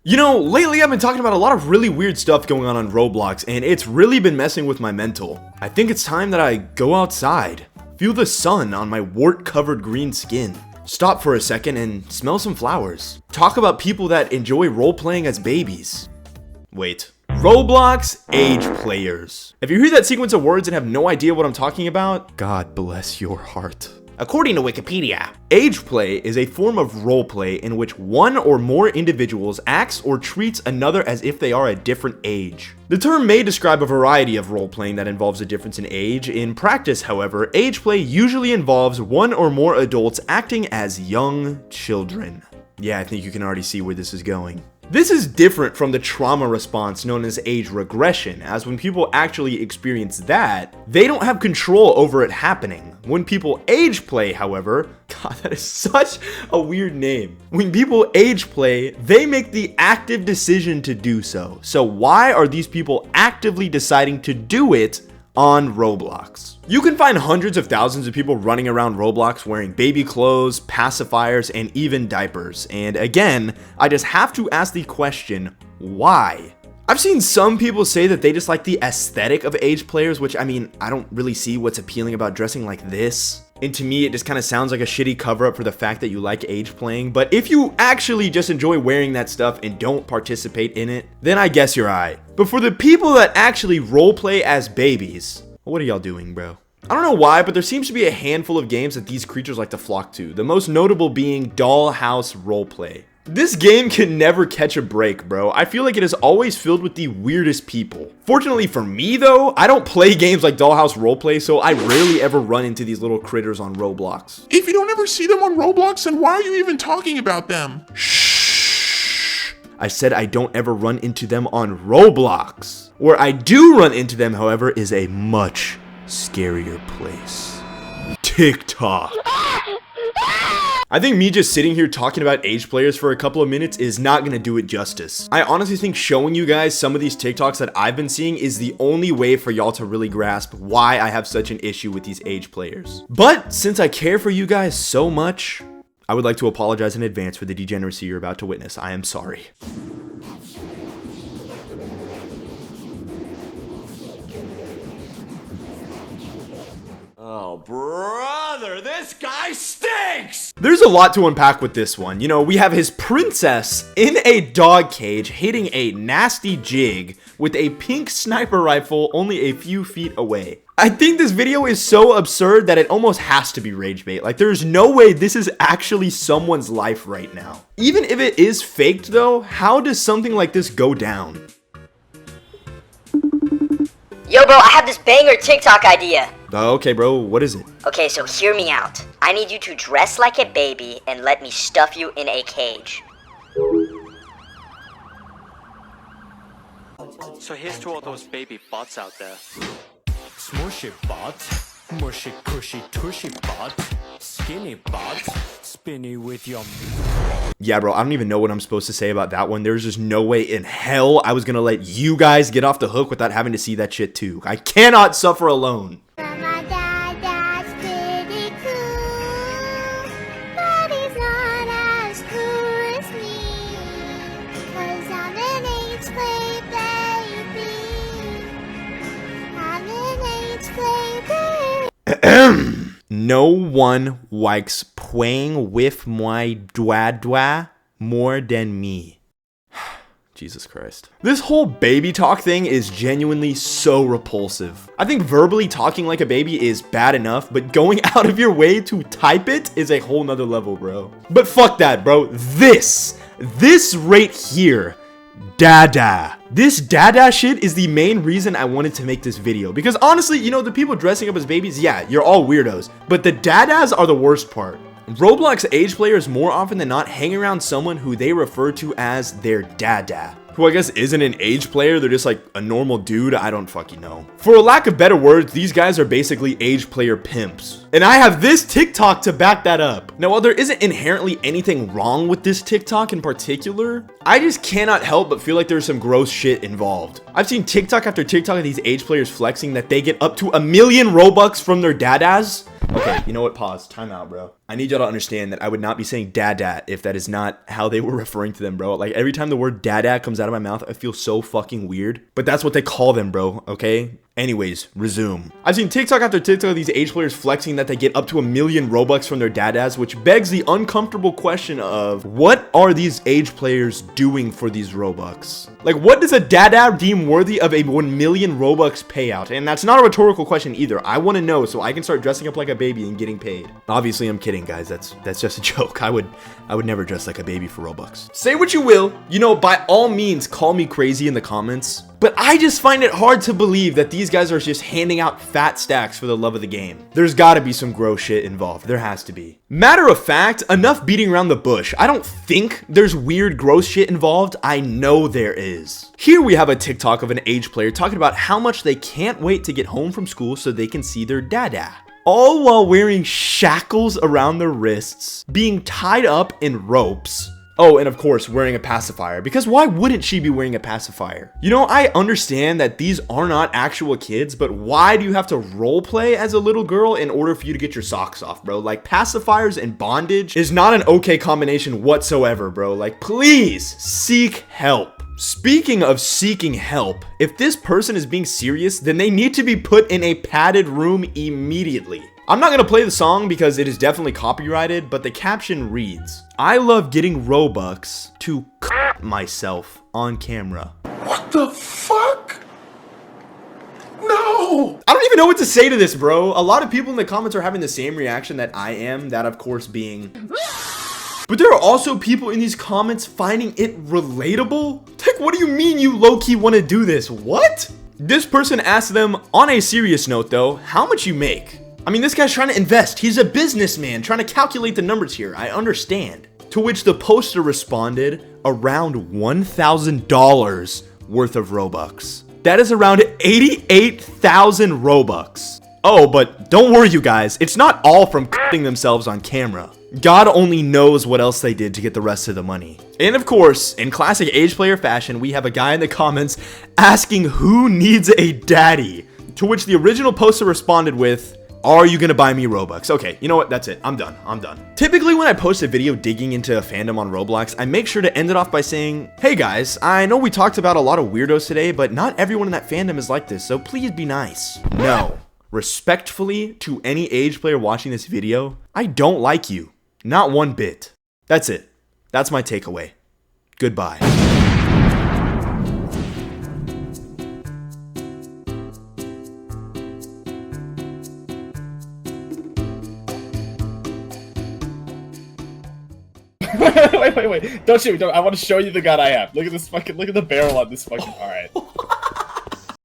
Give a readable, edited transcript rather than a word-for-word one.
You know, lately I've been talking about a lot of really weird stuff going on Roblox, and it's really been messing with my mental. I think it's time that I go outside, feel the sun on my wart-covered green skin, stop for a second and smell some flowers, talk about people that enjoy role-playing as babies. Wait. Roblox Age Players. If you hear that sequence of words and have no idea what I'm talking about, God bless your heart. According to Wikipedia, age play is a form of roleplay in which one or more individuals acts or treats another as if they are a different age. The term may describe a variety of roleplaying that involves a difference in age. In practice, however, age play usually involves one or more adults acting as young children. Yeah, I think you can already see where this is going. This is different from the trauma response known as age regression, as when people actually experience that, they don't have control over it happening. When people age play, however, God, that is such a weird name. When people age play, they make the active decision to do so. So why are these people actively deciding to do it on Roblox? You can find hundreds of thousands of people running around Roblox wearing baby clothes, pacifiers, and even diapers. And again, I just have to ask the question, why? I've seen some people say that they just like the aesthetic of age players, which I mean, I don't really see what's appealing about dressing like this. And to me, it just kind of sounds like a shitty cover up for the fact that you like age playing. But if you actually just enjoy wearing that stuff and don't participate in it, then I guess you're alright. But for the people that actually roleplay as babies, what are y'all doing, bro? I don't know why, but there seems to be a handful of games that these creatures like to flock to. The most notable being Dollhouse Roleplay. This game can never catch a break, bro. I feel like it is always filled with the weirdest people. Fortunately for me, though, I don't play games like Dollhouse Roleplay, so I rarely ever run into these little critters on Roblox. If you don't ever see them on Roblox, then why are you even talking about them? Shh. I said I don't ever run into them on Roblox. Where I do run into them, however, is a much scarier place. TikTok. I think me just sitting here talking about age players for a couple of minutes is not gonna do it justice. I honestly think showing you guys some of these TikToks that I've been seeing is the only way for y'all to really grasp why I have such an issue with these age players. But since I care for you guys so much, I would like to apologize in advance for the degeneracy you're about to witness. I am sorry. Oh, brother, this guy stinks! There's a lot to unpack with this one. You know, we have his princess in a dog cage hitting a nasty jig with a pink sniper rifle only a few feet away. I think this video is so absurd that it almost has to be rage bait. Like, there's no way this is actually someone's life right now. Even if it is faked though, how does something like this go down? Yo bro, I have this banger TikTok idea. Okay bro, what is it? Okay, so hear me out. I need you to dress like a baby and let me stuff you in a cage. So here's to all those baby bots out there. Smushy bot, mushy cushy tushy bot, skinny bot, spinny with your... Yeah, bro, I don't even know what I'm supposed to say about that one. There's just no way in hell I was gonna let you guys get off the hook without having to see that shit too. I cannot suffer alone. No one likes playing with my dwa more than me. Jesus Christ. This whole baby talk thing is genuinely so repulsive. I think verbally talking like a baby is bad enough, but going out of your way to type it is a whole nother level, bro. But fuck that, bro. This right here, dada. This dada shit is the main reason I wanted to make this video, because honestly, you know, the people dressing up as babies, yeah, you're all weirdos, but the dadas are the worst part. Roblox age players more often than not hang around someone who they refer to as their dada, who I guess isn't an age player, they're just like a normal dude, I don't fucking know. For a lack of better words, these guys are basically age player pimps. And I have this TikTok to back that up. Now, while there isn't inherently anything wrong with this TikTok in particular, I just cannot help but feel like there's some gross shit involved. I've seen TikTok after TikTok of these age players flexing that they get up to 1 million Robux from their dadas. Okay, you know what? Pause. Time out, bro. I need y'all to understand that I would not be saying dada if that is not how they were referring to them, bro. Like, every time the word dada comes out of my mouth, I feel so fucking weird. But that's what they call them, bro, okay? Anyways, resume. I've seen TikTok after TikTok of these age players flexing that they get up to 1 million Robux from their dadas, which begs the uncomfortable question of, what are these age players doing for these Robux? Like, what does a dada deem worthy of a 1 million Robux payout? And that's not a rhetorical question either. I want to know so I can start dressing up like a baby and getting paid. Obviously, I'm kidding, guys. That's just a joke. I would never dress like a baby for Robux. Say what you will. You know, by all means, call me crazy in the comments. But I just find it hard to believe that these guys are just handing out fat stacks for the love of the game. There's gotta be some gross shit involved. There has to be. Matter of fact, enough beating around the bush. I don't think there's weird gross shit involved. I know there is. Here we have a TikTok of an age player talking about how much they can't wait to get home from school so they can see their dada. All while wearing shackles around their wrists, being tied up in ropes. Oh, and of course, wearing a pacifier, because why wouldn't she be wearing a pacifier? You know, I understand that these are not actual kids, but why do you have to role play as a little girl in order for you to get your socks off, bro? Like, pacifiers and bondage is not an okay combination whatsoever, bro. Like, please seek help. Speaking of seeking help, if this person is being serious, then they need to be put in a padded room immediately. I'm not gonna play the song because it is definitely copyrighted, but the caption reads, I love getting Robux to myself on camera. What the fuck? No! I don't even know what to say to this, bro. A lot of people in the comments are having the same reaction that I am, that of course being... But there are also people in these comments finding it relatable? Like, what do you mean you low-key want to do this? What? This person asked them, on a serious note though, how much you make? I mean, this guy's trying to invest. He's a businessman trying to calculate the numbers here. I understand. To which the poster responded, around $1,000 worth of Robux. That is around 88,000 Robux. Oh, but don't worry, you guys. It's not all from cutting themselves on camera. God only knows what else they did to get the rest of the money. And of course, in classic age player fashion, we have a guy in the comments asking who needs a daddy. To which the original poster responded with, are you gonna buy me Robux? Okay, you know what? That's it. I'm done. Typically, when I post a video digging into a fandom on Roblox, I make sure to end it off by saying, hey guys, I know we talked about a lot of weirdos today, but not everyone in that fandom is like this, so please be nice. No. Respectfully, to any age player watching this video, I don't like you. Not one bit. That's it. That's my takeaway. Goodbye. wait. Don't shoot me. I want to show you the gun I have. Look at this fucking, look at the barrel on this fucking, alright.